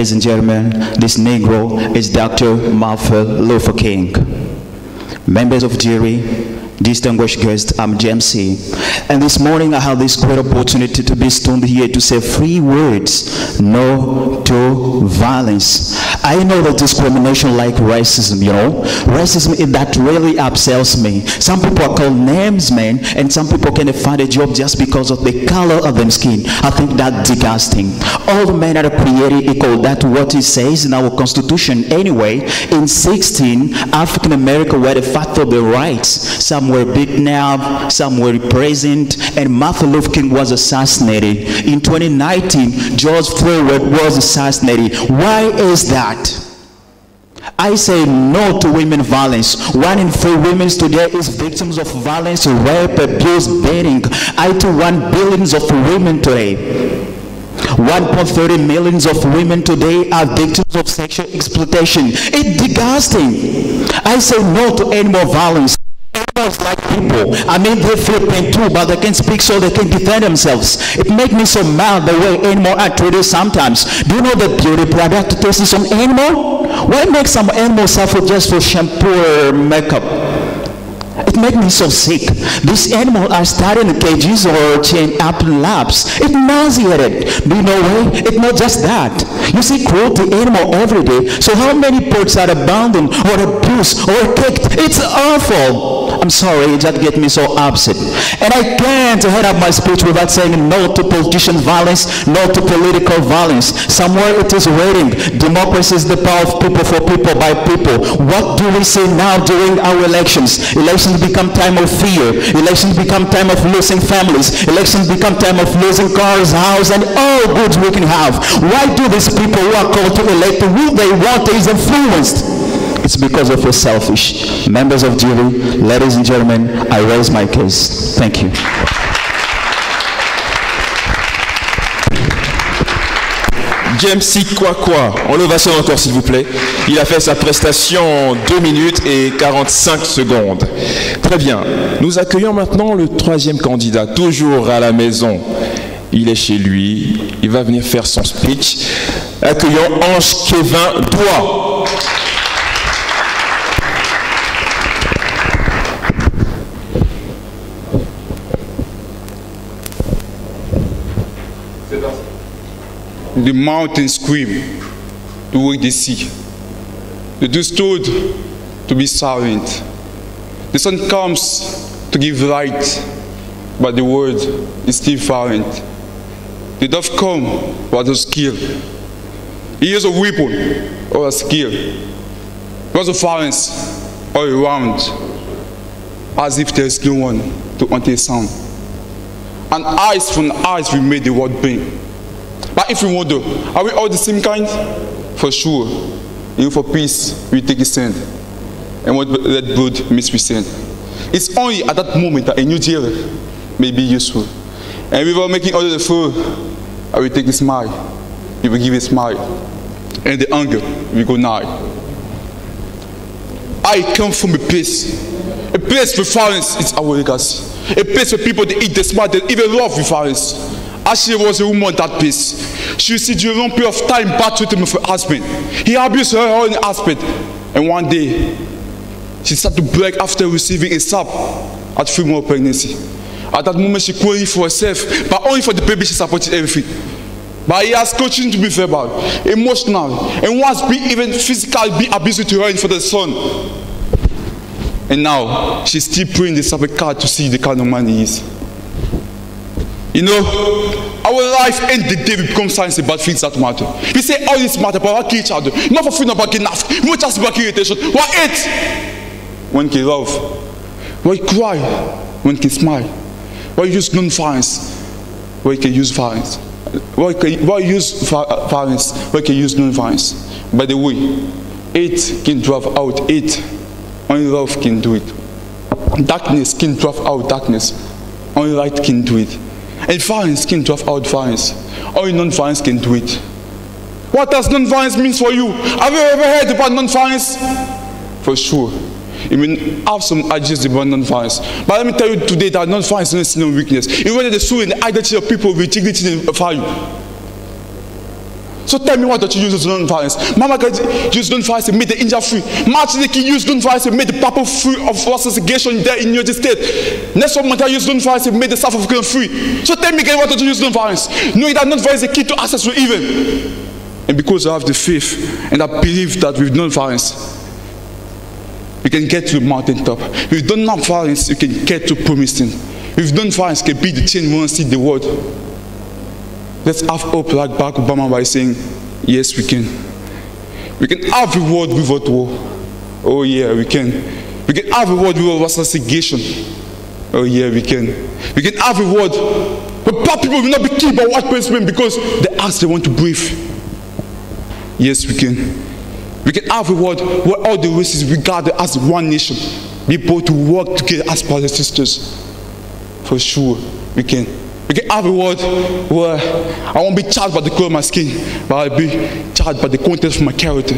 Ladies and gentlemen, this Negro is Dr. Martin Luther King. Members of jury, distinguished guests, I'm James C. And this morning I have this great opportunity to be stoned here to say 3 words: no to violence. I know that discrimination like racism, racism that really upsells me. Some people are called names, man, and some people can't find a job just because of the color of their skin. I think that's disgusting. All the men are created equal. That's what it says in our Constitution. Anyway, in 16, African Americans were the fact of their rights. Some were beaten up, some were imprisoned, and Martin Luther King was assassinated. In 2019, George Floyd was assassinated. Why is that? I say no to women violence. 1 in 3 women today is victims of violence, rape, abuse, beating. I too want billions of women today. 1.30 million of women today are victims of sexual exploitation. It's disgusting. I say no to any more violence. Animals like people. I mean, they feel pain too, but they can speak so they can defend themselves. It makes me so mad the way animals are treated sometimes. Do you know the beauty product tastes on animal? Why make some animals suffer just for shampoo or makeup? It makes me so sick. These animals are studied in cages or chained up in labs. It's nauseated. Do you know why? It's not just that. You see cruelty animal every day. So how many pets are abandoned or abused or kicked? It's awful. I'm sorry, it just gets me so upset. And I can't head up my speech without saying no to politician violence, no to political violence. Somewhere it is waiting. Democracy is the power of people for people by people. What do we see now during our elections? Elections become time of fear. Elections become time of losing families. Elections become time of losing cars, house, and all goods we can have. Why do these people who are called to elect who they want is influenced? It's because of your selfish. Members of jury, ladies and gentlemen, I raise my case. Thank you. James C. Quoi, en ovation encore s'il vous plaît. Il a fait sa prestation en 2 minutes et 45 secondes. Très bien. Nous accueillons maintenant le 3e candidat, toujours à la maison. Il est chez lui, il va venir faire son speech. Accueillons Ange Kevin Doigt. The mountains scream toward the sea. The dew stood to be silent. The sun comes to give light, but the word is still silent. The dove come but a skill. He is a weapon or a skill. Was a violence all around, as if there is no one to understand. And eyes from eyes we made the world bring. But if we wonder, are we all the same kind? For sure. Even for peace, we take a stand. And what that blood makes we stand. It's only at that moment that a new jailer may be useful. And without making others a fool, I will take a smile. You will give a smile. And the anger will go nigh. I come from a place where violence is our legacy. A place where people they eat, they smile, they even love with violence. Ashley was a woman at that place. She see during a long period of time battled with her husband. He abused her in the husband. And one day, she started to break after receiving a slap at female pregnancy. At that moment, she couldn't live for herself, but only for the baby she supported everything. But he has continued to be verbal, emotional, and once be even physically be abusive to her and for the son. And now, she's still praying the separate card to see the kind of man he is. You know, our life ends the day we become science about things that matter. We say all this matter, but we kill each other. Not for freedom, but enough. We just about irritation. Why eat? One can love. Why cry? One can smile. Why use non-violence? Why can use violence? Why use violence? Why can use non-violence? By the way, hate can drive out hate. Only love can do it. Darkness can drive out darkness. Only light can do it. And violence can drive out violence. Only non-violence can do it. What does non-violence mean for you? Have you ever heard about non-violence? For sure. You mean have some ideas about non-violence. But let me tell you today that non-violence is not a sin of weakness. It rather the soul and the identity of people with dignity and value. So tell me why don't you use non-violence? Mama can use non-violence to make the India free. Martin Luther King used non-violence to make the people free of segregation there in New York State. Nelson Mandela used non-violence to make the South African free. So tell me again why don't you use non-violence? Knowing that non-violence is the key to access to evil. And because I have the faith and I believe that with non-violence, we can get to the mountaintop. With non-violence, you can get to promised land. With non-violence, you can be the change we want to see the world. Let's have hope like Barack Obama by saying, yes, we can. We can have a world without war. Oh yeah, we can. We can have a world without segregation. Oh yeah, we can. We can have a world where black people will not be killed by white policemen because they ask they want to breathe. Yes, we can. We can have a world where all the races regarded as one nation, be able to work together as brothers and sisters. For sure, we can. We can have a world where I won't be charged by the color of my skin, but I'll be charged by the content of my character.